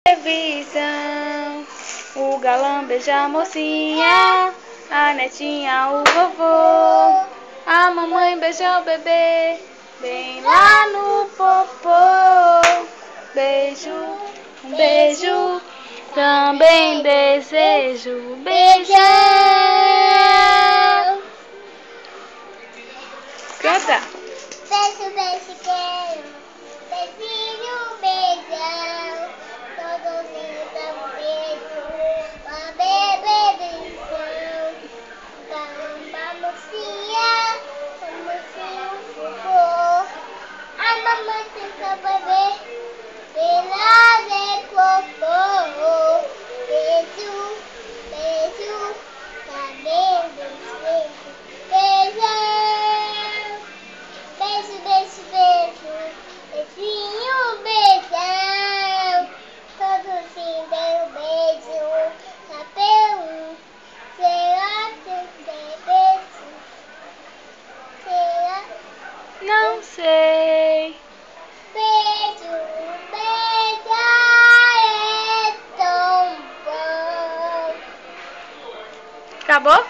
Televisão, o galã beija a mocinha, a netinha o vovô, a mamãe beija o bebê, bem lá no popô. Beijo, um beijo, também desejo beijão. Canta. Beijo, beijo, quero, beijinho, beijão, todos dão um beijo, uma bebeção, uma mocinha, fofo, a mamãe tenta beber, pela de cocô, beijo, beijo, também desejo beijão. Beijo, beijo, beijo, beijinho, beijão, todos se dão beijo, chapéu, será que tem beijo? Será? Não sei. Beijo, beijo, é tão bom. Acabou?